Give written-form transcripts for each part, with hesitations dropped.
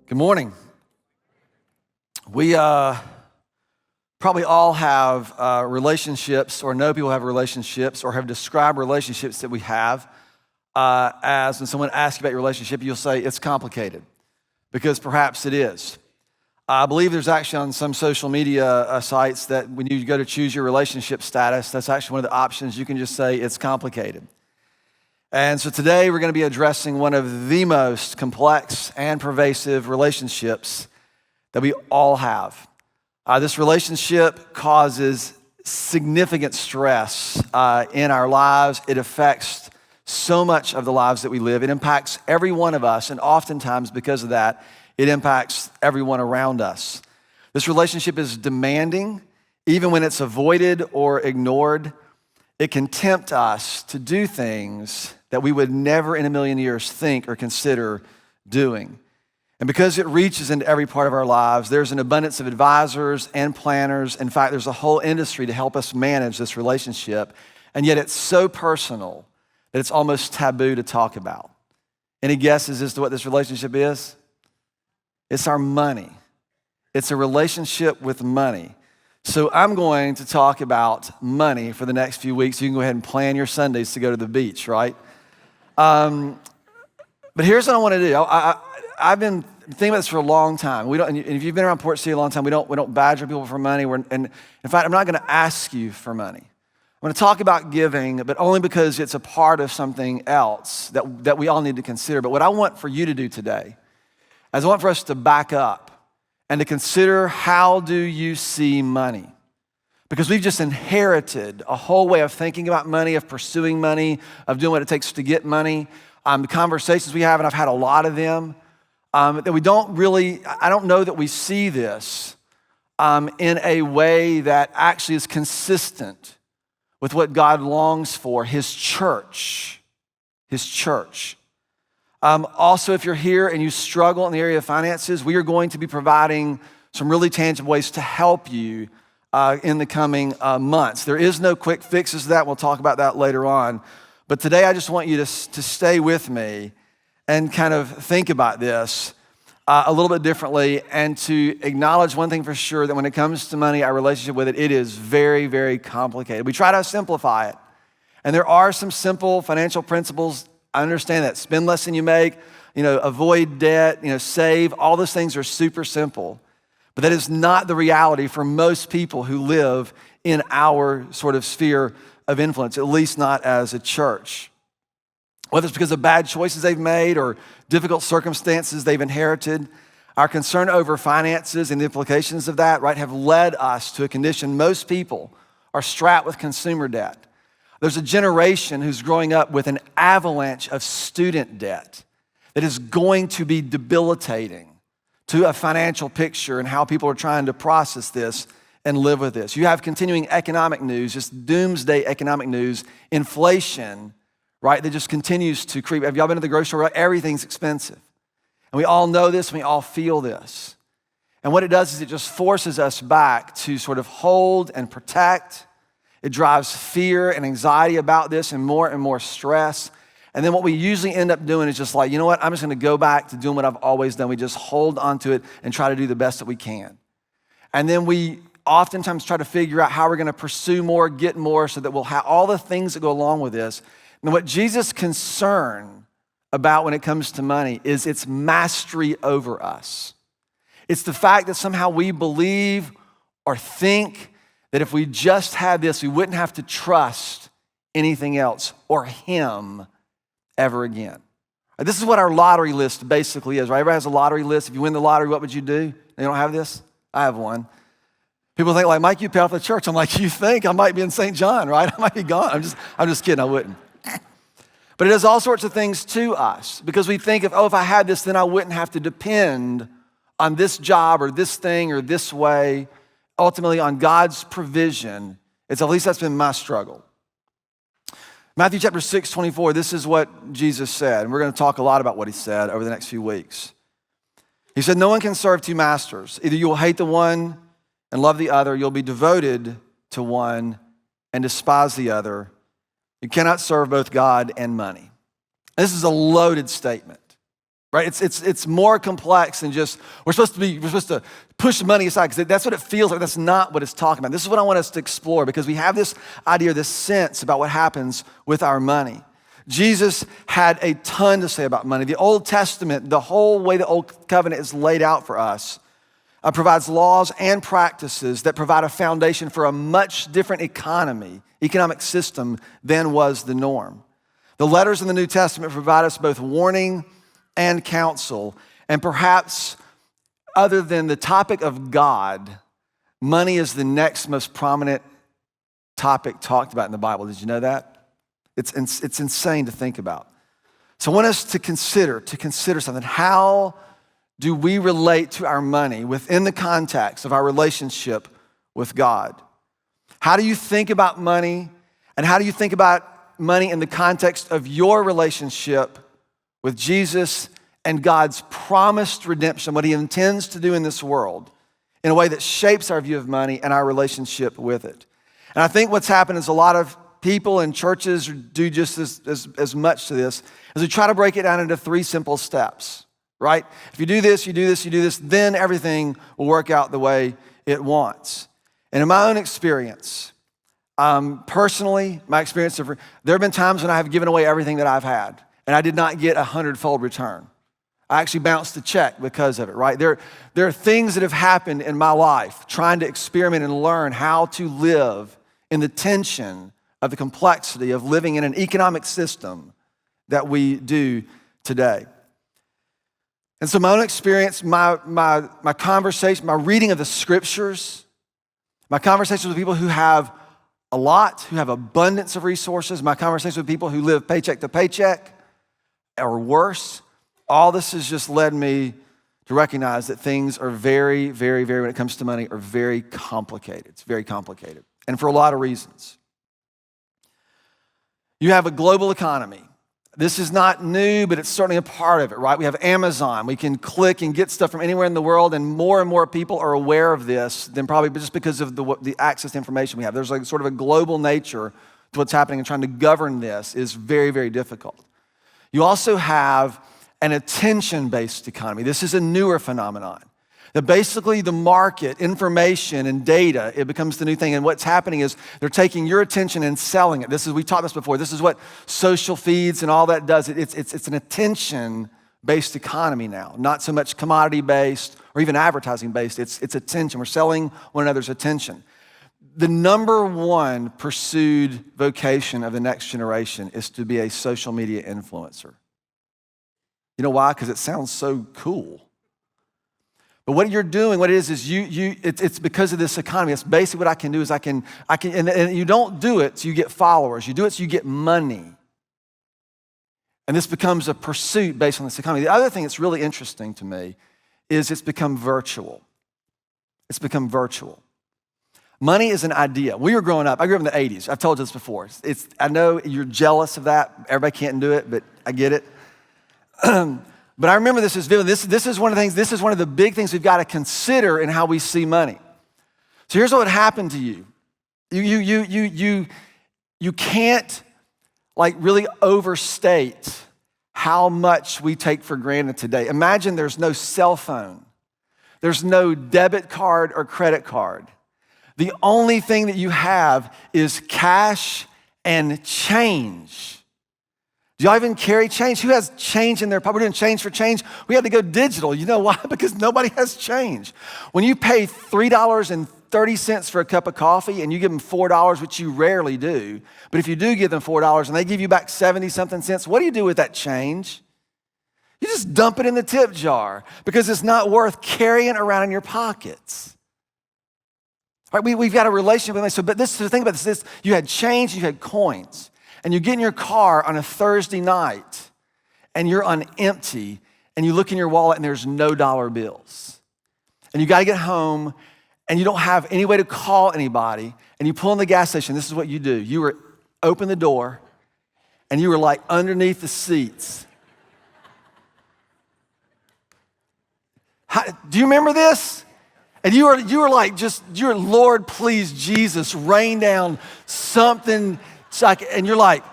Good morning. We probably all have relationships or know people have relationships or have described relationships that we have as when someone asks you about your relationship, you'll say it's complicated because perhaps it is. I believe there's actually on some social media sites that when you go to choose your relationship status, that's actually one of the options. You can just say it's complicated. And so today we're going to be addressing one of the most complex and pervasive relationships that we all have. This relationship causes significant stress in our lives. It affects so much of the lives that we live. It impacts every one of us, and oftentimes because of that, it impacts everyone around us. This relationship is demanding, even when it's avoided or ignored. It can tempt us to do things that we would never in a million years think or consider doing. And because it reaches into every part of our lives, there's an abundance of advisors and planners. In fact, there's a whole industry to help us manage this relationship. And yet it's so personal that it's almost taboo to talk about. Any guesses as to what this relationship is? It's our money. It's a relationship with money. So I'm going to talk about money for the next few weeks. You can go ahead and plan your Sundays to go to the beach, right? But here's what I want to do. I've been thinking about this for a long time. And if you've been around Port City a long time, we don't badger people for money. And in fact, I'm not going to ask you for money. I'm going to talk about giving, but only because it's a part of something else that we all need to consider. But what I want for you to do today is I want for us to back up and to consider, how do you see money? Because we've just inherited a whole way of thinking about money, of pursuing money, of doing what it takes to get money. The conversations we have, and I've had a lot of them, that we don't really, I don't know that we see this in a way that actually is consistent with what God longs for, His church. His church. Also, if you're here and you struggle in the area of finances, we are going to be providing some really tangible ways to help you in the coming months. There is no quick fixes to that. We'll talk about that later on. But today I just want you to stay with me and kind of think about this a little bit differently, and to acknowledge one thing for sure, that when it comes to money, our relationship with it, it is very, very complicated. We try to simplify it. And there are some simple financial principles. I understand that. Spend less than you make, avoid debt, save. All those things are super simple. But that is not the reality for most people who live in our sort of sphere of influence, at least not as a church. Whether it's because of bad choices they've made or difficult circumstances they've inherited, our concern over finances and the implications of that, right, have led us to a condition most people are strapped with consumer debt. There's a generation who's growing up with an avalanche of student debt that is going to be debilitating to a financial picture and how people are trying to process this and live with this. You have continuing economic news, just doomsday economic news, inflation, right, that just continues to creep. Have y'all been to the grocery store? Everything's expensive. And we all know this, and we all feel this. And what it does is it just forces us back to sort of hold and protect. It drives fear and anxiety about this and more stress. And then what we usually end up doing is just like, you know what, I'm just going to go back to doing what I've always done. We just hold onto it and try to do the best that we can. And then we oftentimes try to figure out how we're going to pursue more, get more, so that we'll have all the things that go along with this. And what Jesus' concern about when it comes to money is its mastery over us. It's the fact that somehow we believe or think that if we just had this, we wouldn't have to trust anything else or Him ever again. This is what our lottery list basically is, right? Everybody has a lottery list. If you win the lottery, what would you do? They don't have this? I have one. People think like, Mike, you pay off the church. I'm like, you think I might be in St. John, right? I might be gone. I'm just kidding, I wouldn't. But it does all sorts of things to us because we think if I had this, then I wouldn't have to depend on this job or this thing or this way, ultimately on God's provision. At least that's been my struggle. Matthew chapter 6:24, this is what Jesus said. And we're going to talk a lot about what He said over the next few weeks. He said, no one can serve two masters. Either you will hate the one and love the other. You'll be devoted to one and despise the other. You cannot serve both God and money. This is a loaded statement. right? It's more complex than just, we're supposed to push money aside, because that's what it feels like. That's not what it's talking about. This is what I want us to explore, because we have this idea, this sense about what happens with our money. Jesus had a ton to say about money. The Old Testament, the whole way the Old Covenant is laid out for us, provides laws and practices that provide a foundation for a much different economic system than was the norm. The letters in the New Testament provide us both warning and counsel, and perhaps other than the topic of God, money is the next most prominent topic talked about in the Bible. Did you know that? It's insane to think about. So I want us to consider something. How do we relate to our money within the context of our relationship with God? How do you think about money, and how do you think about money in the context of your relationship with Jesus and God's promised redemption, what he intends to do in this world, in a way that shapes our view of money and our relationship with it? And I think what's happened is a lot of people and churches do just as much to this, as we try to break it down into 3 simple steps, right? If you do this, you do this, you do this, then everything will work out the way it wants. And in my own experience, personally, my experience, there have been times when I have given away everything that I've had, and I did not get 100-fold return. I actually bounced the check because of it, right? There are things that have happened in my life trying to experiment and learn how to live in the tension of the complexity of living in an economic system that we do today. And so my own experience, my conversation, my reading of the scriptures, my conversations with people who have a lot, who have abundance of resources, my conversations with people who live paycheck to paycheck or worse, all this has just led me to recognize that things are very, very, very, when it comes to money, are very complicated. It's very complicated, and for a lot of reasons. You have a global economy. This is not new, but it's certainly a part of it, right? We have Amazon. We can click and get stuff from anywhere in the world, and more people are aware of this than probably just because of the access to information we have. There's like sort of a global nature to what's happening, and trying to govern this is very, very difficult. You also have an attention-based economy. This is a newer phenomenon. That basically the market, information, and data, it becomes the new thing. And what's happening is they're taking your attention and selling it. We taught this before. This is what social feeds and all that does. It's an attention-based economy now, not so much commodity-based or even advertising-based. It's attention. We're selling one another's attention. The number one pursued vocation of the next generation is to be a social media influencer. You know why? Because it sounds so cool. But what you're doing, what it is it's because of this economy. It's basically what I can do is I can, and you don't do it so you get followers. You do it so you get money. And this becomes a pursuit based on this economy. The other thing that's really interesting to me is it's become virtual. It's become virtual. Money is an idea. We were growing up. I grew up in the 80s. I've told you this before. I know you're jealous of that. Everybody can't do it, but I get it. But I remember this as vivid. This is one of the things. This is one of the big things we've got to consider in how we see money. So here's what happened to you. You can't like really overstate how much we take for granted today. Imagine there's no cell phone. There's no debit card or credit card. The only thing that you have is cash and change. Do y'all even carry change? Who has change in their pocket? We're doing change for change. We had to go digital. You know why? Because nobody has change. When you pay $3.30 for a cup of coffee and you give them $4, which you rarely do, but if you do give them $4 and they give you back 70-something cents, what do you do with that change? You just dump it in the tip jar because it's not worth carrying around in your pockets. All right, we've got a relationship with money. But the thing about this, you had change, you had coins. And you get in your car on a Thursday night and you're on empty and you look in your wallet and there's no dollar bills. And you got to get home and you don't have any way to call anybody and you pull in the gas station. This is what you do. You open the door and you were like underneath the seats. Do you remember this? And you were like Lord, please, Jesus, rain down something. And you're like,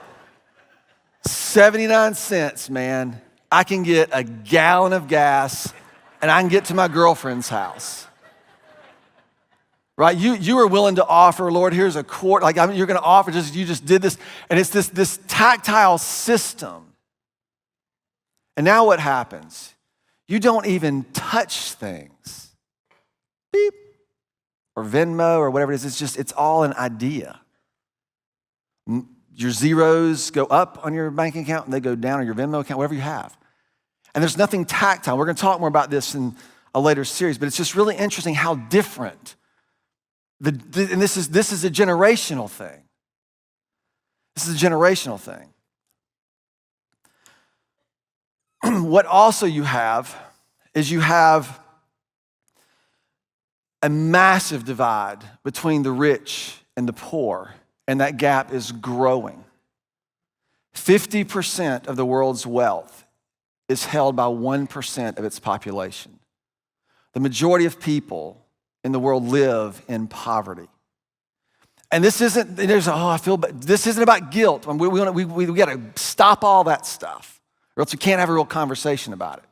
79 cents, man. I can get a gallon of gas and I can get to my girlfriend's house. Right? You are willing to offer, Lord, here's a quart. Like you're going to offer, you just did this. And it's this tactile system. And now what happens? You don't even touch things. Beep. Or Venmo or whatever it is. It's all an idea. Your zeros go up on your bank account and they go down on your Venmo account, whatever you have. And there's nothing tactile. We're going to talk more about this in a later series, but it's just really interesting how different. And this is a generational thing. This is a generational thing. What also you have is you have a massive divide between the rich and the poor, and that gap is growing. 50% of the world's wealth is held by 1% of its population. The majority of people in the world live in poverty. And this isn't, this isn't about guilt. We got to stop all that stuff, or else we can't have a real conversation about it.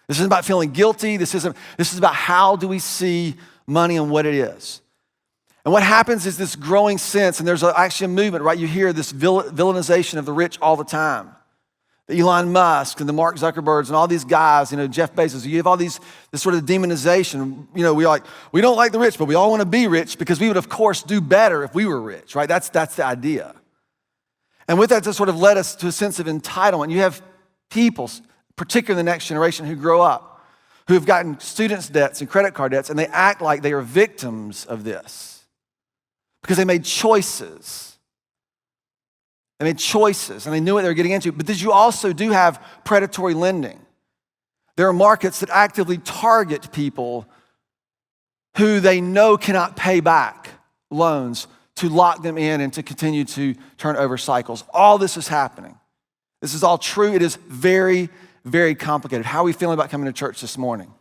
This isn't about feeling guilty. This is about how do we see money and what it is. And what happens is this growing sense, and there's actually a movement, right? You hear this villainization of the rich all the time. The Elon Musk and the Mark Zuckerbergs and all these guys, Jeff Bezos, you have all this sort of demonization. We don't like the rich, but we all want to be rich because we would, of course, do better if we were rich, right? That's the idea. And with that, just sort of led us to a sense of entitlement. You have people, particularly the next generation, who grow up, who have gotten students' debts and credit card debts, and they act like they are victims of this because they made choices. They made choices, and they knew what they were getting into. But you also do have predatory lending. There are markets that actively target people who they know cannot pay back loans to lock them in and to continue to turn over cycles. All this is happening. This is all true. It is very, very complicated. How are we feeling about coming to church this morning?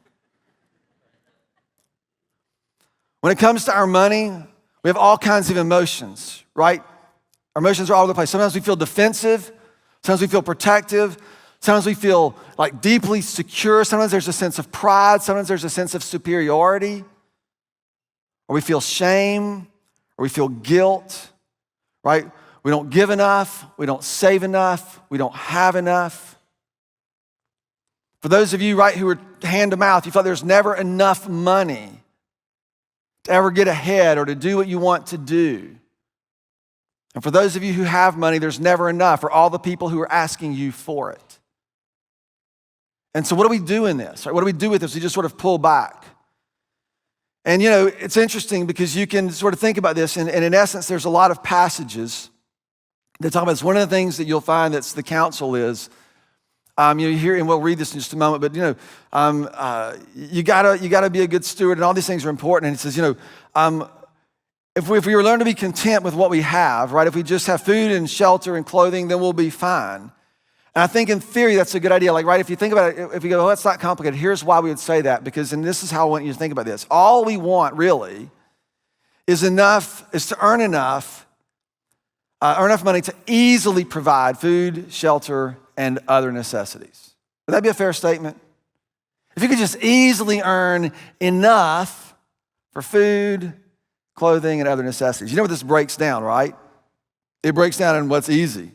When it comes to our money, we have all kinds of emotions, right? Our emotions are all over the place. Sometimes we feel defensive. Sometimes we feel protective. Sometimes we feel like deeply secure. Sometimes there's a sense of pride. Sometimes there's a sense of superiority. Or we feel shame. Or we feel guilt, right? We don't give enough. We don't save enough. We don't have enough. For those of you, right, who are hand to mouth, you feel like there's never enough money to ever get ahead or to do what you want to do. And for those of you who have money, there's never enough for all the people who are asking you for it. And so what do we do in this? Right? What do we do with this? We just sort of pull back. And it's interesting because you can sort of think about this, and in essence, there's a lot of passages that talk about this. One of the things that you'll find that's the counsel is, you hear, and we'll read this in just a moment, but you gotta be a good steward, and all these things are important. And it says, if we learn to be content with what we have, right? If we just have food and shelter and clothing, then we'll be fine. And I think in theory, that's a good idea. Like, right, if you think about it, if you go, it's not complicated, here's why we would say that, and this is how I want you to think about this. All we want really is to earn enough money to easily provide food, shelter, and other necessities. Would that be a fair statement? If you could just easily earn enough for food, clothing, and other necessities. You know what this breaks down, right? It breaks down in what's easy.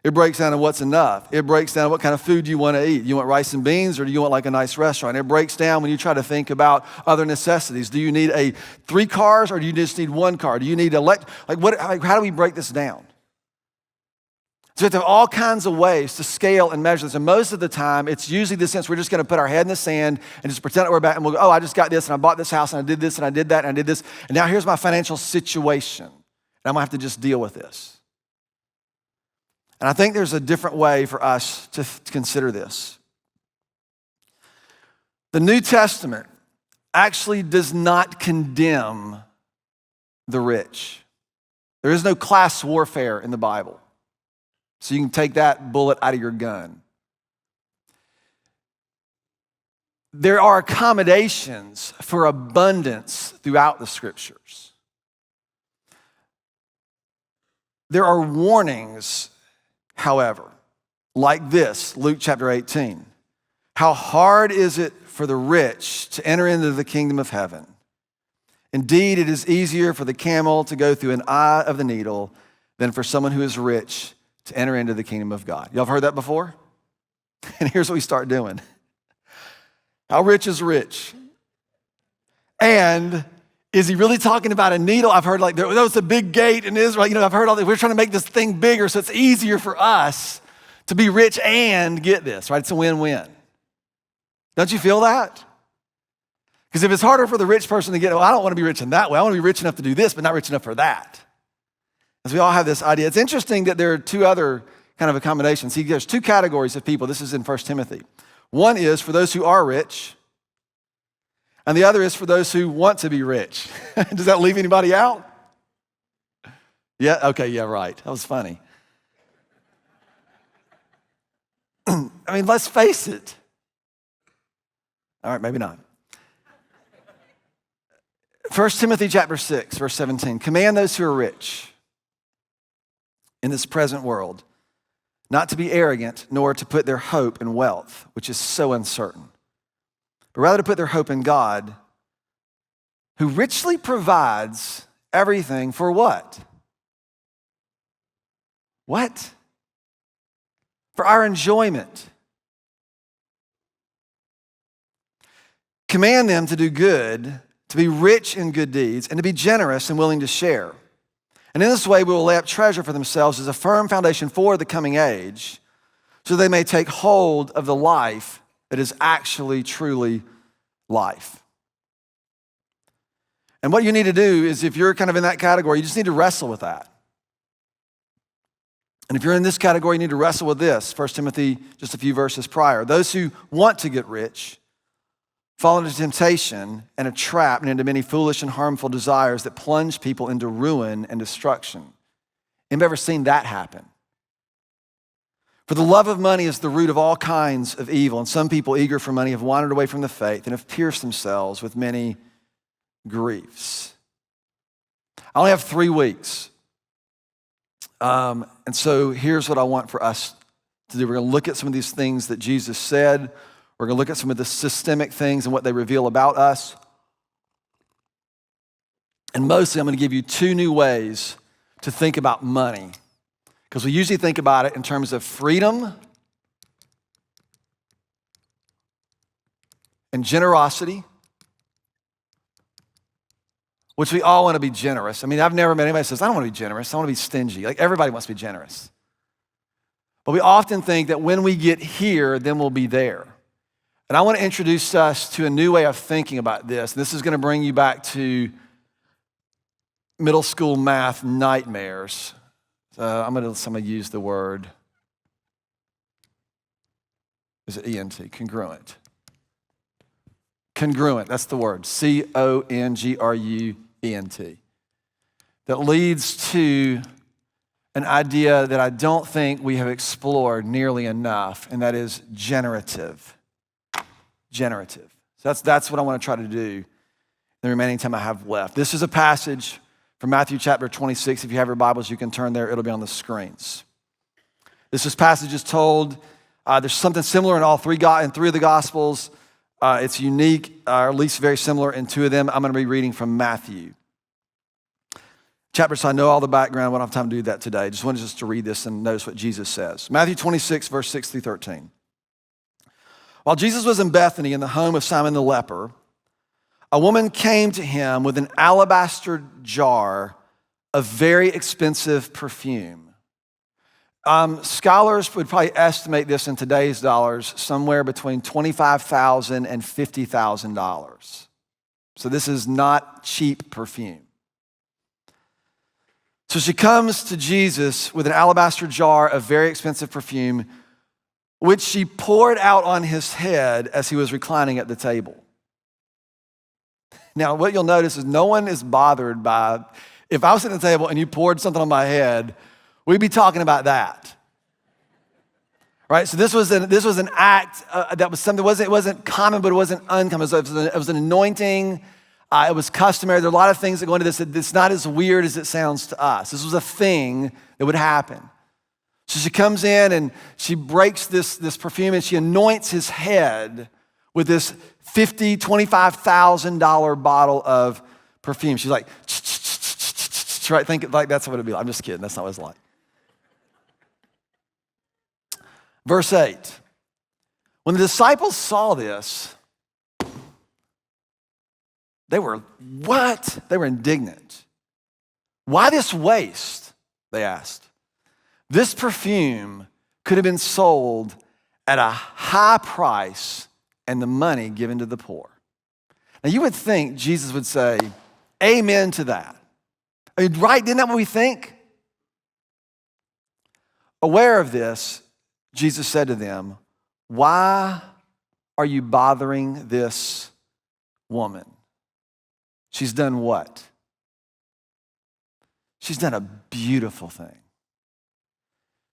It breaks down in what's enough. It breaks down what kind of food you want to eat. You want rice and beans, or do you want like a nice restaurant? It breaks down when you try to think about other necessities. Do you need 3 cars, or do you just need 1 car? Do you need how do we break this down? So we have to have all kinds of ways to scale and measure this. And most of the time, it's usually the sense we're just going to put our head in the sand and just pretend that we're back, and we'll go, I just got this, and I bought this house, and I did this, and I did that, and I did this. And now here's my financial situation. And I'm going to have to just deal with this. And I think there's a different way for us to consider this. The New Testament actually does not condemn the rich. There is no class warfare in the Bible. So you can take that bullet out of your gun. There are accommodations for abundance throughout the scriptures. There are warnings, however, like this, Luke chapter 18. How hard is it for the rich to enter into the kingdom of heaven? Indeed, it is easier for the camel to go through an eye of the needle than for someone who is rich to enter into the kingdom of God. Y'all have heard that before? And here's what we start doing. How rich is rich? And is he really talking about a needle? I've heard like there was a big gate in Israel. I've heard all that. We're trying to make this thing bigger so it's easier for us to be rich and get this, right? It's a win-win. Don't you feel that? Because if it's harder for the rich person to get, I don't want to be rich in that way. I want to be rich enough to do this, but not rich enough for that. As we all have this idea. It's interesting that there are two other kind of accommodations. There's two categories of people. This is in 1 Timothy. One is for those who are rich, and the other is for those who want to be rich. Does that leave anybody out? Yeah, okay, yeah, right. That was funny. I mean, let's face it. All right, maybe not. 1 Timothy chapter 6, verse 17. Command those who are rich in this present world not to be arrogant, nor to put their hope in wealth, which is so uncertain, but rather to put their hope in God, who richly provides everything for what? What? For our enjoyment. Command them to do good, to be rich in good deeds, and to be generous and willing to share. And in this way, we will lay up treasure for themselves as a firm foundation for the coming age, so they may take hold of the life that is actually truly life. And what you need to do is, if you're kind of in that category, you just need to wrestle with that. And if you're in this category, you need to wrestle with this. 1 Timothy, just a few verses prior. Those who want to get rich fall into temptation and a trap and into many foolish and harmful desires that plunge people into ruin and destruction. Anybody ever seen that happen? For the love of money is the root of all kinds of evil, and some people eager for money have wandered away from the faith and have pierced themselves with many griefs. I only have 3 weeks. And so here's what I want for us to do. We're going to look at some of these things that Jesus said. We're going to look at some of the systemic things and what they reveal about us. And mostly I'm going to give you 2 new ways to think about money. Because we usually think about it in terms of freedom and generosity, which we all want to be generous. I mean, I've never met anybody who says, I don't want to be generous. I want to be stingy. Like, everybody wants to be generous. But we often think that when we get here, then we'll be there. And I want to introduce us to a new way of thinking about this. This is going to bring you back to middle school math nightmares. I'm going to use the word, is it ENT? Congruent. Congruent, that's the word. CONGRUENT. That leads to an idea that I don't think we have explored nearly enough, and that is generative. Generative. So that's what I want to try to do in the remaining time I have left. This is a passage from Matthew chapter 26. If you have your Bibles, you can turn there. It'll be on the screens. This passage is told, there's something similar in three of the Gospels. It's unique, or at least very similar in 2 of them. I'm going to be reading from Matthew. Chapter, so I know all the background. I don't have time to do that today. I just wanted to read this and notice what Jesus says. Matthew 26, verse 6 through 13. While Jesus was in Bethany in the home of Simon the leper, a woman came to him with an alabaster jar of very expensive perfume. Scholars would probably estimate this in today's dollars somewhere between $25,000 and $50,000. So this is not cheap perfume. So she comes to Jesus with an alabaster jar of very expensive perfume, which she poured out on his head as he was reclining at the table. Now, what you'll notice is no one is bothered by, if I was sitting at the table and you poured something on my head, we'd be talking about that. Right? So this was an act that was something, it wasn't common, but it wasn't uncommon. It was an anointing. It was customary. There are a lot of things that go into this. It's not as weird as it sounds to us. This was a thing that would happen. So she comes in and she breaks this perfume and she anoints his head with this $50,000, $25,000 bottle of perfume. She's like, right? Think like that's what it'd be like. I'm just kidding. That's not what it's like. Verse 8. When the disciples saw this, they were, what? They were indignant. Why this waste? They asked. This perfume could have been sold at a high price and the money given to the poor. Now you would think Jesus would say, amen to that. I mean, right? Isn't that what we think? Aware of this, Jesus said to them, why are you bothering this woman? She's done what? She's done a beautiful thing.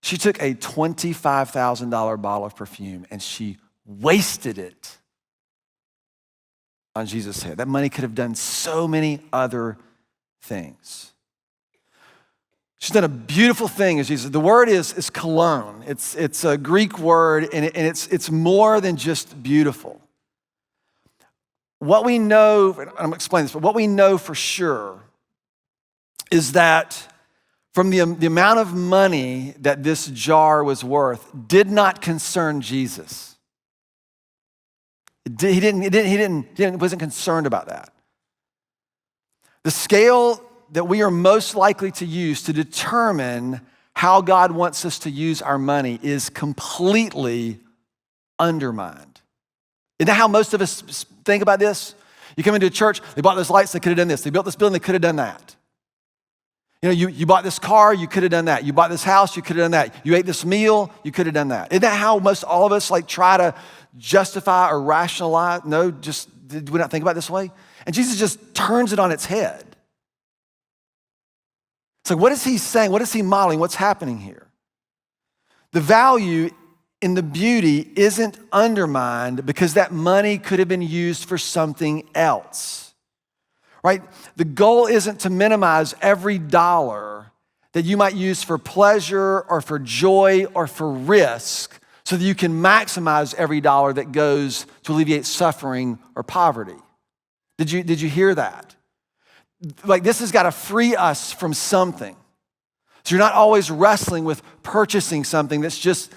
She took a $25,000 bottle of perfume and she wasted it on Jesus' head. That money could have done so many other things. She's done a beautiful thing as Jesus. The word is cologne. It's a Greek word, and it's more than just beautiful. What we know, I'm going to explain this, but what we know for sure is that from the amount of money that this jar was worth did not concern Jesus. He wasn't concerned about that. The scale that we are most likely to use to determine how God wants us to use our money is completely undermined. Isn't that how most of us think about this? You come into a church, they bought those lights, they could have done this. They built this building, they could have done that. You know, you bought this car, you could have done that. You bought this house, you could have done that. You ate this meal, you could have done that. Isn't that how most all of us like try to justify or rationalize? No, did we not think about it this way? And Jesus just turns it on its head. So what is he saying? What is he modeling? What's happening here? The value in the beauty isn't undermined because that money could have been used for something else, right? The goal isn't to minimize every dollar that you might use for pleasure or for joy or for risk so that you can maximize every dollar that goes to alleviate suffering or poverty. Did you hear that? Like this has got to free us from something. So you're not always wrestling with purchasing something that's just,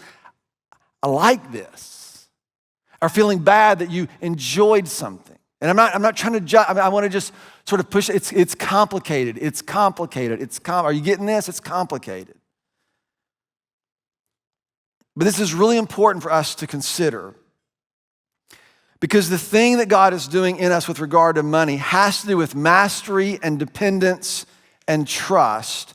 I like this. Or feeling bad that you enjoyed something. And I'm not trying to judge, I want to just sort of push it. It's complicated. Are you getting this? It's complicated. But this is really important for us to consider. Because the thing that God is doing in us with regard to money has to do with mastery and dependence and trust.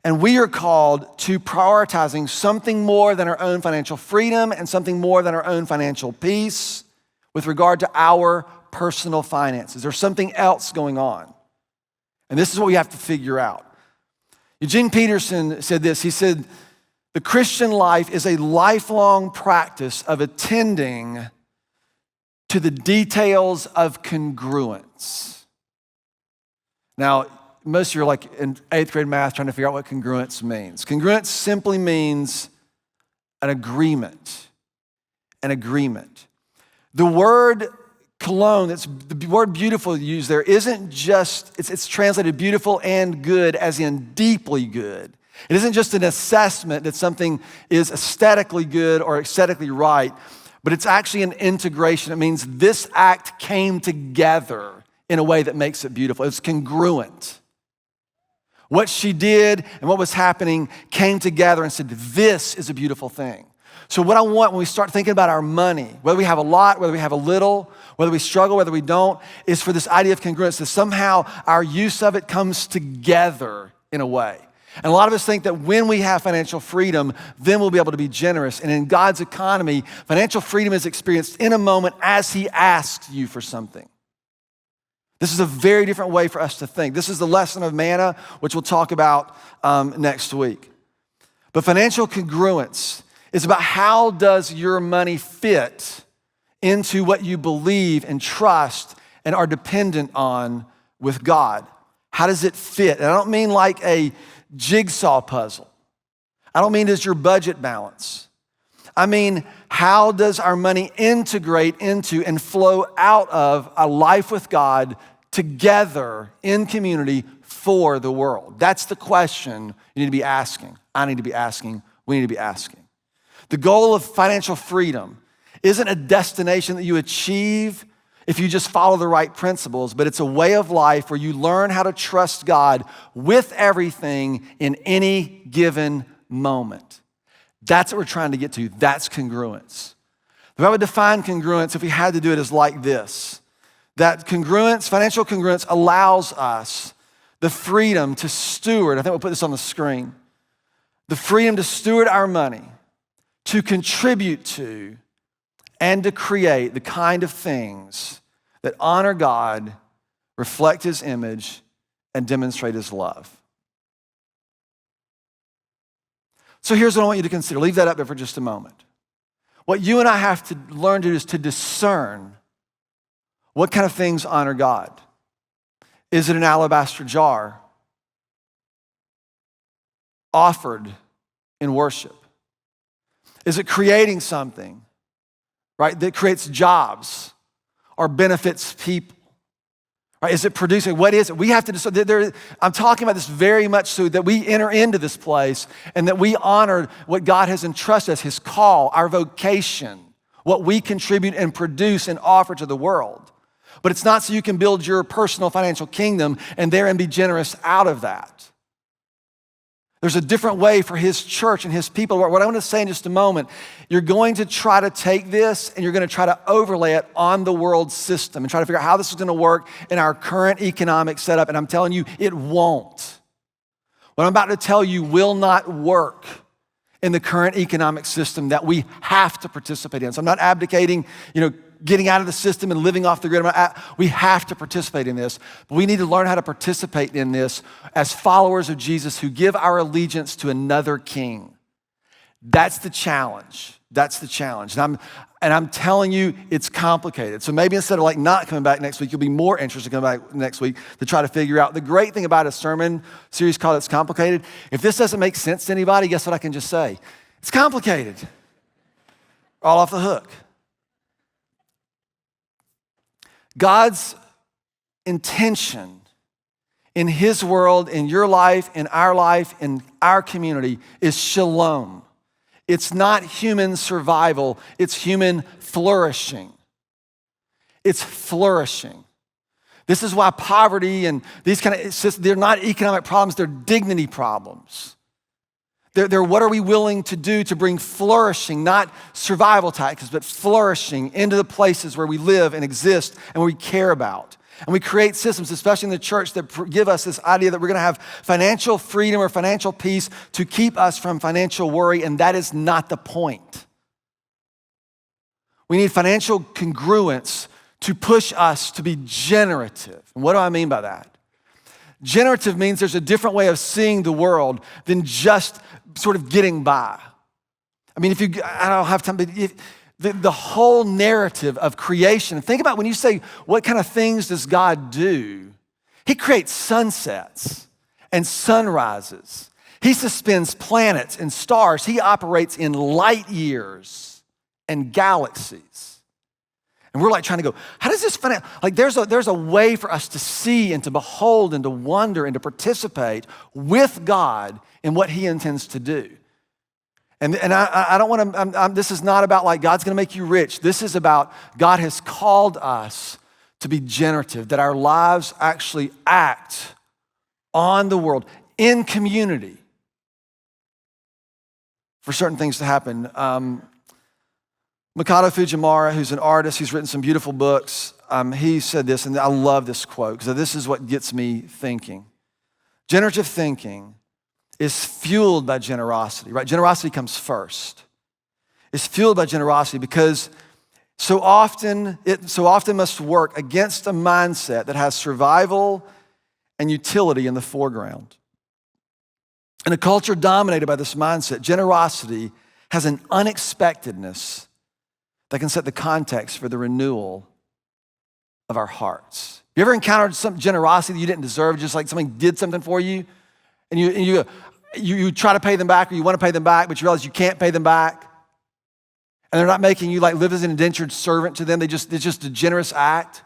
And we are called to prioritizing something more than our own financial freedom and something more than our own financial peace with regard to our personal finances. There's something else going on. And this is what we have to figure out. Eugene Peterson said this. He said, the Christian life is a lifelong practice of attending to the details of congruence. Now, most of you are like in 8th grade math trying to figure out what congruence means. Congruence simply means an agreement. An agreement. The word cologne, the word beautiful used there isn't just, it's translated beautiful and good as in deeply good. It isn't just an assessment that something is aesthetically good or aesthetically right, but it's actually an integration. It means this act came together in a way that makes it beautiful. It's congruent. What she did and what was happening came together and said, this is a beautiful thing. So what I want when we start thinking about our money, whether we have a lot, whether we have a little, whether we struggle, whether we don't, is for this idea of congruence, that somehow our use of it comes together in a way. And a lot of us think that when we have financial freedom, then we'll be able to be generous. And in God's economy, financial freedom is experienced in a moment as he asks you for something. This is a very different way for us to think. This is the lesson of manna, which we'll talk about next week. But financial congruence is about how does your money fit into what you believe and trust and are dependent on with God. How does it fit? And I don't mean like a jigsaw puzzle. I don't mean does your budget balance. I mean, how does our money integrate into and flow out of a life with God together in community for the world? That's the question you need to be asking. I need to be asking. We need to be asking. The goal of financial freedom isn't a destination that you achieve if you just follow the right principles, but it's a way of life where you learn how to trust God with everything in any given moment. That's what we're trying to get to. That's congruence. If I would define congruence, if we had to do it, is like this. That congruence, financial congruence, allows us the freedom to steward. I think we'll put this on the screen. The freedom to steward our money, to contribute to, and to create the kind of things that honor God, reflect His image, and demonstrate His love. So here's what I want you to consider. Leave that up there for just a moment. What you and I have to learn to do is to discern what kind of things honor God. Is it an alabaster jar offered in worship? Is it creating something, right, that creates jobs or benefits people? Right? Is it producing? What is it? We have to decide. I'm talking about this very much so that we enter into this place and that we honor what God has entrusted us, His call, our vocation, what we contribute and produce and offer to the world. But it's not so you can build your personal financial kingdom and therein be generous out of that. There's a different way for His church and His people. What I want to say in just a moment, you're going to try to take this and you're going to try to overlay it on the world system and try to figure out how this is going to work in our current economic setup. And I'm telling you, it won't. What I'm about to tell you will not work in the current economic system that we have to participate in. So I'm not abdicating, getting out of the system and living off the grid. We have to participate in this, but we need to learn how to participate in this as followers of Jesus who give our allegiance to another king. That's the challenge. That's the challenge. And I'm telling you, it's complicated. So maybe instead of not coming back next week, you'll be more interested in coming back next week to try to figure out. The great thing about a sermon series called It's Complicated, if this doesn't make sense to anybody, guess what I can just say? It's complicated. All off the hook. God's intention in His world, in your life, in our community is shalom. It's not human survival, it's human flourishing. It's flourishing. This is why poverty and these they're not economic problems, they're dignity problems. They're what are we willing to do to bring flourishing, not survival tactics, but flourishing into the places where we live and exist and where we care about. And we create systems, especially in the church, that give us this idea that we're going to have financial freedom or financial peace to keep us from financial worry, and that is not the point. We need financial congruence to push us to be generative. And what do I mean by that? Generative means there's a different way of seeing the world than just sort of getting by. I mean, I don't have time, but the whole narrative of creation, think about when you say, what kind of things does God do? He creates sunsets and sunrises. He suspends planets and stars. He operates in light years and galaxies. And we're trying to go, how does this fit? There's a way for us to see and to behold and to wonder and to participate with God in what He intends to do. And I don't want to, this is not about God's going to make you rich. This is about God has called us to be generative, that our lives actually act on the world, in community, for certain things to happen. Makoto Fujimura, who's an artist, he's written some beautiful books. He said this, and I love this quote, because this is what gets me thinking. Generative thinking is fueled by generosity, right? Generosity comes first. It's fueled by generosity because so often must work against a mindset that has survival and utility in the foreground. In a culture dominated by this mindset, generosity has an unexpectedness that can set the context for the renewal of our hearts. You ever encountered some generosity that you didn't deserve, just like somebody did something for you? And you go, you try to pay them back or you want to pay them back, but you realize you can't pay them back. And they're not making you like live as an indentured servant to them. It's just a generous act.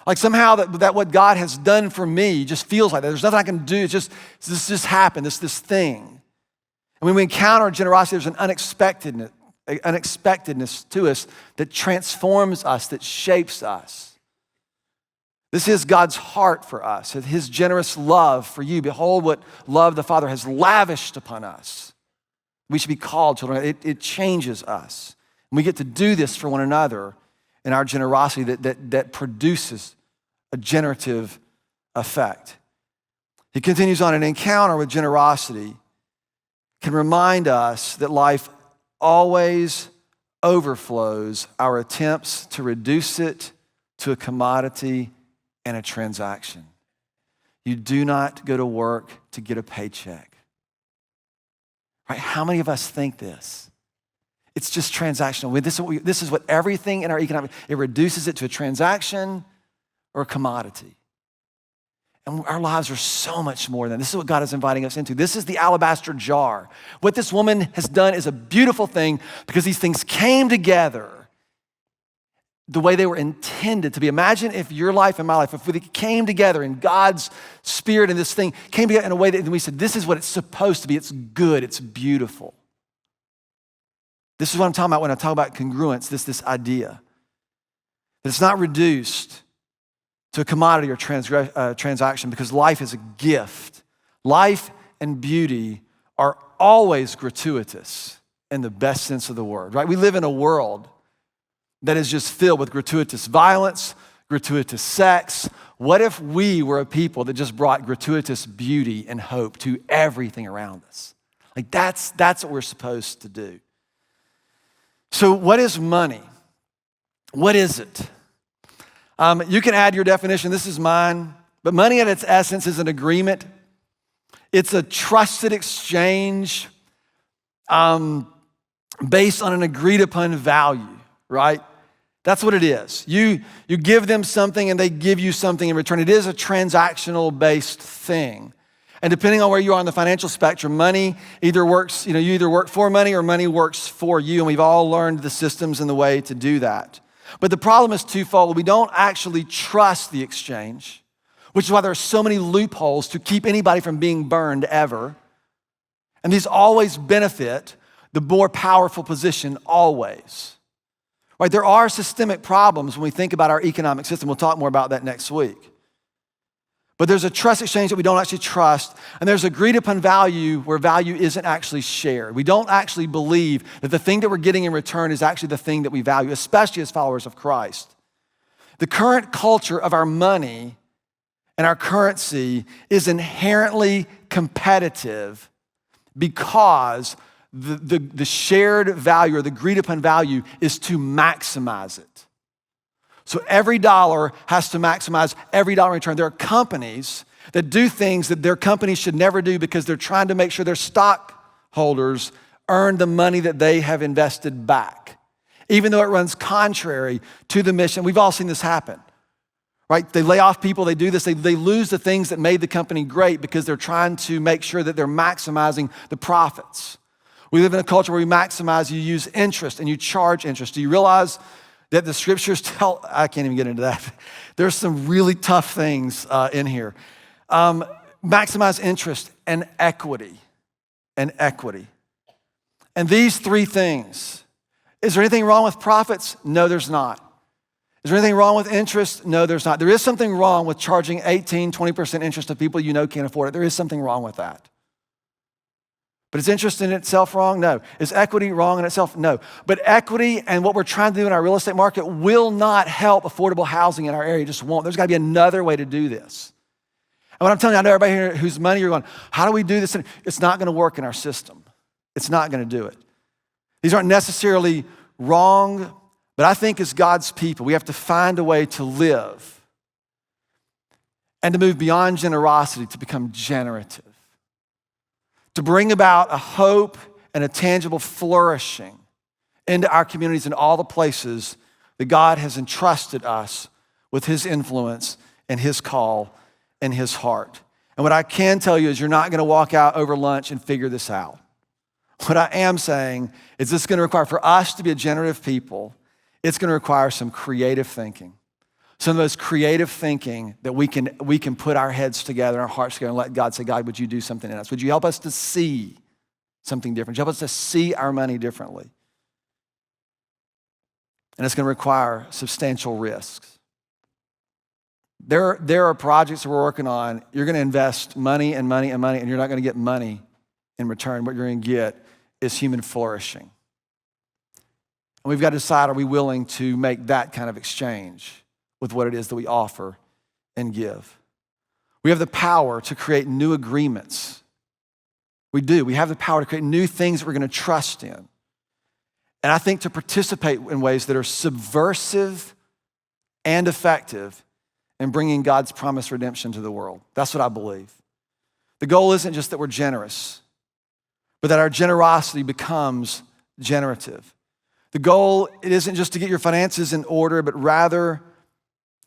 Like somehow that what God has done for me just feels like that. There's nothing I can do. This just happened, this thing. And when we encounter generosity, there's an unexpectedness to us that transforms us, that shapes us. This is God's heart for us, his generous love for you. Behold what love the Father has lavished upon us. We should be called children. It changes us. And we get to do this for one another in our generosity that produces a generative effect. He continues on, an encounter with generosity can remind us that life always overflows our attempts to reduce it to a commodity and a transaction. You do not go to work to get a paycheck. Right? How many of us think this? It's just transactional. This is what everything in our economic, it reduces it to a transaction or a commodity. And our lives are so much more than this. Is what God is inviting us into. This is the alabaster jar. What this woman has done is a beautiful thing because these things came together the way they were intended to be. Imagine if your life and my life, if we came together in God's spirit and this thing came together in a way that we said, this is what it's supposed to be. It's good. It's beautiful. This is what I'm talking about when I talk about congruence, this idea. That it's not reduced to a commodity or transaction because life is a gift. Life and beauty are always gratuitous in the best sense of the word, right? We live in a world that is just filled with gratuitous violence, gratuitous sex. What if we were a people that just brought gratuitous beauty and hope to everything around us? Like that's what we're supposed to do. So what is money? What is it? You can add your definition. This is mine. But money at its essence is an agreement. It's a trusted exchange based on an agreed upon value, right? That's what it is. You give them something and they give you something in return. It is a transactional based thing. And depending on where you are on the financial spectrum, money either works, you either work for money or money works for you. And we've all learned the systems and the way to do that. But the problem is twofold. We don't actually trust the exchange, which is why there are so many loopholes to keep anybody from being burned ever. And these always benefit the more powerful position always. Right? There are systemic problems when we think about our economic system. We'll talk more about that next week. But there's a trust exchange that we don't actually trust, and there's agreed upon value where value isn't actually shared. We don't actually believe that the thing that we're getting in return is actually the thing that we value, especially as followers of Christ. The current culture of our money and our currency is inherently competitive because the shared value or the agreed upon value is to maximize it. So every dollar has to maximize every dollar in return. There are companies that do things that their companies should never do because they're trying to make sure their stockholders earn the money that they have invested back, even though it runs contrary to the mission. We've all seen this happen, right? They lay off people, they do this, they lose the things that made the company great because they're trying to make sure that they're maximizing the profits. We live in a culture where we maximize, you use interest and you charge interest. Do you realize that the scriptures tell, I can't even get into that. There's some really tough things in here. Maximize interest and equity. And these three things. Is there anything wrong with profits? No, there's not. Is there anything wrong with interest? No, there's not. There is something wrong with charging 18, 20% interest to people you know can't afford it. There is something wrong with that. But is interest in itself wrong? No. Is equity wrong in itself? No. But equity and what we're trying to do in our real estate market will not help affordable housing in our area. It just won't. There's got to be another way to do this. And what I'm telling you, I know everybody here whose money you're going, how do we do this? It's not going to work in our system. It's not going to do it. These aren't necessarily wrong, but I think as God's people, we have to find a way to live and to move beyond generosity to become generative, to bring about a hope and a tangible flourishing into our communities and all the places that God has entrusted us with his influence and his call and his heart. And what I can tell you is you're not gonna walk out over lunch and figure this out. What I am saying is this is gonna require, for us to be a generative people, it's gonna require some creative thinking. Some of those creative thinking that we can put our heads together, our hearts together, and let God say, God, would you do something in us? Would you help us to see something different? Would you help us to see our money differently? And it's gonna require substantial risks. There are projects that we're working on. You're gonna invest money and money and money, and you're not gonna get money in return. What you're gonna get is human flourishing. And we've got to decide, are we willing to make that kind of exchange with what it is that we offer and give? We have the power to create new agreements. We do. We have the power to create new things that we're gonna trust in. And I think to participate in ways that are subversive and effective in bringing God's promised redemption to the world. That's what I believe. The goal isn't just that we're generous, but that our generosity becomes generative. The goal, it isn't just to get your finances in order, but rather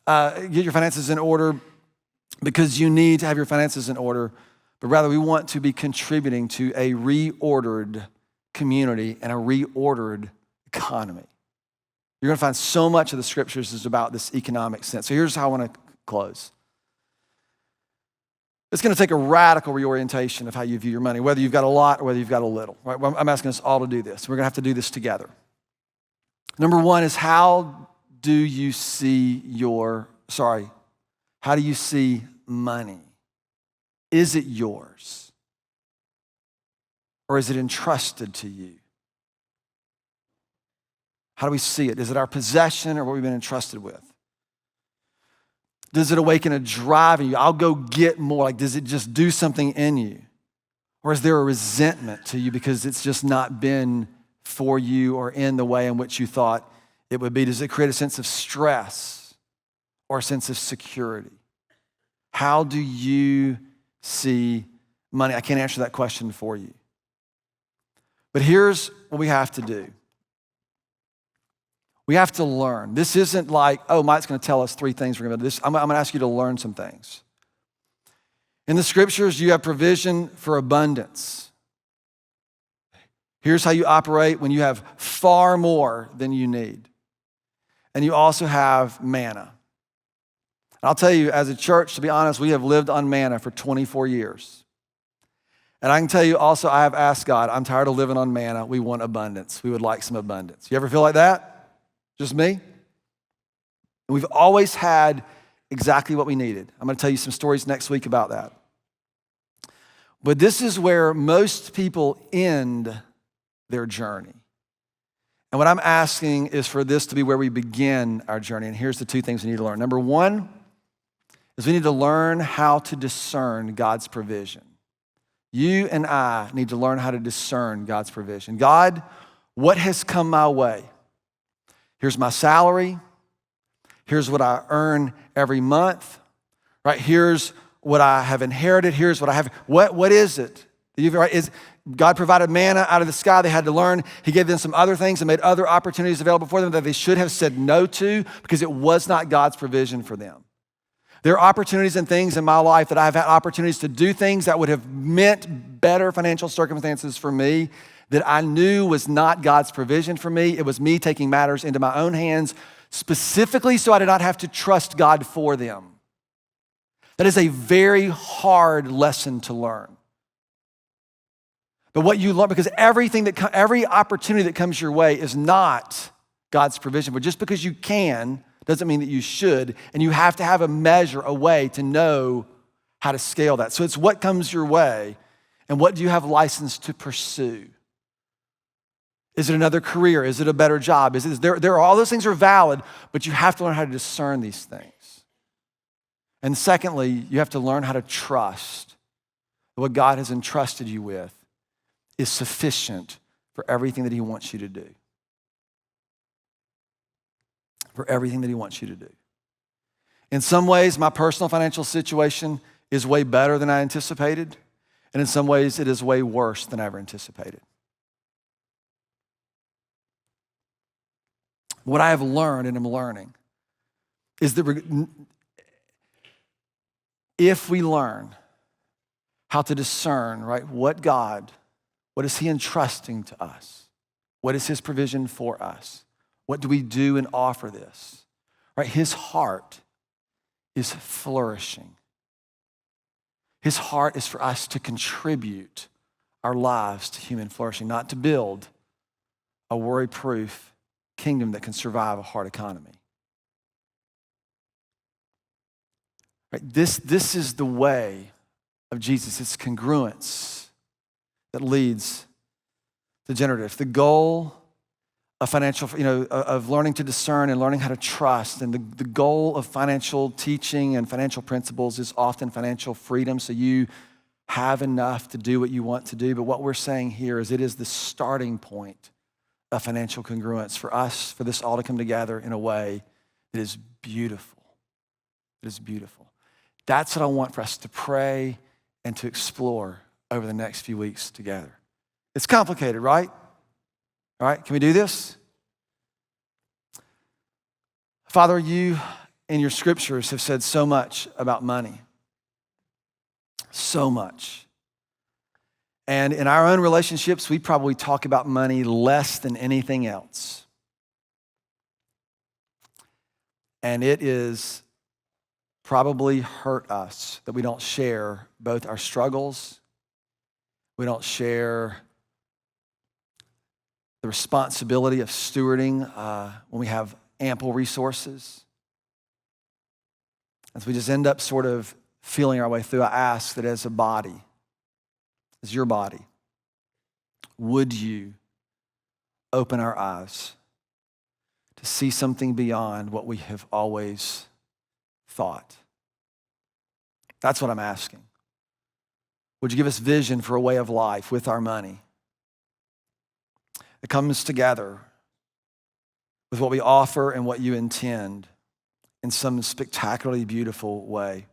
get your finances in order because you need to have your finances in order, but rather we want to be contributing to a reordered community and a reordered economy. You're gonna find so much of the scriptures is about this economic sense. So here's how I wanna close. It's gonna take a radical reorientation of how you view your money, whether you've got a lot or whether you've got a little. Right? I'm asking us all to do this. We're gonna have to do this together. Number one is how do you see money? Is it yours? Or is it entrusted to you? How do we see it? Is it our possession or what we've been entrusted with? Does it awaken a drive in you? I'll go get more. Like, does it just do something in you? Or is there a resentment to you because it's just not been for you or in the way in which you thought it would be? Does it create a sense of stress or a sense of security? How do you see money? I can't answer that question for you. But here's what we have to do. We have to learn. This isn't like, oh, Mike's gonna tell us 3 things we're gonna do. I'm gonna ask you to learn some things. In the scriptures, you have provision for abundance. Here's how you operate when you have far more than you need. And you also have manna. And I'll tell you, as a church, to be honest, we have lived on manna for 24 years. And I can tell you also, I have asked God, I'm tired of living on manna. We want abundance. We would like some abundance. You ever feel like that? Just me? And we've always had exactly what we needed. I'm gonna tell you some stories next week about that. But this is where most people end their journey. And what I'm asking is for this to be where we begin our journey. And here's the 2 things we need to learn. Number 1 is we need to learn how to discern God's provision. You and I need to learn how to discern God's provision. God, what has come my way? Here's my salary. Here's what I earn every month, right? Here's what I have inherited. Here's what I have. What is it? Is God provided manna out of the sky. They had to learn. He gave them some other things and made other opportunities available for them that they should have said no to because it was not God's provision for them. There are opportunities and things in my life that I've had opportunities to do things that would have meant better financial circumstances for me that I knew was not God's provision for me. It was me taking matters into my own hands, specifically so I did not have to trust God for them. That is a very hard lesson to learn. But what you learn, because every opportunity that comes your way is not God's provision. But just because you can doesn't mean that you should, and you have to have a measure, a way to know how to scale that. So it's what comes your way, and what do you have license to pursue? Is it another career? Is it a better job? All those things are valid, but you have to learn how to discern these things. And secondly, you have to learn how to trust that what God has entrusted you with is sufficient for everything that He wants you to do. For everything that He wants you to do. In some ways, my personal financial situation is way better than I anticipated, and in some ways, it is way worse than I ever anticipated. What I have learned and am learning is that if we learn how to discern, right, what is he entrusting to us? What is his provision for us? What do we do and offer this? Right, his heart is flourishing. His heart is for us to contribute our lives to human flourishing, not to build a worry-proof kingdom that can survive a hard economy. Right? This is the way of Jesus. It's congruence that leads to generative. The goal of financial, of learning to discern and learning how to trust, and the goal of financial teaching and financial principles is often financial freedom, so you have enough to do what you want to do. But what we're saying here is it is the starting point of financial congruence for us, for this all to come together in a way that is beautiful. It is beautiful. That's what I want for us to pray and to explore over the next few weeks together. It's complicated, right? All right, can we do this? Father, you in your scriptures have said so much about money. So much. And in our own relationships, we probably talk about money less than anything else. And it is probably hurt us that we don't share both our struggles, we don't share the responsibility of stewarding when we have ample resources. As we just end up sort of feeling our way through, I ask that as a body, as your body, would you open our eyes to see something beyond what we have always thought? That's what I'm asking. Would you give us vision for a way of life with our money? It comes together with what we offer and what you intend in some spectacularly beautiful way,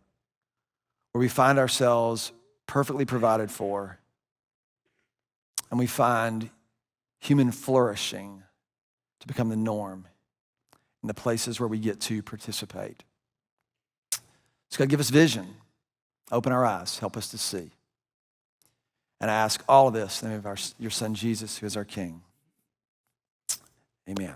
where we find ourselves perfectly provided for, and we find human flourishing to become the norm in the places where we get to participate. So God, give us vision, open our eyes, help us to see. And I ask all of this in the name of your son Jesus, who is our King. Amen.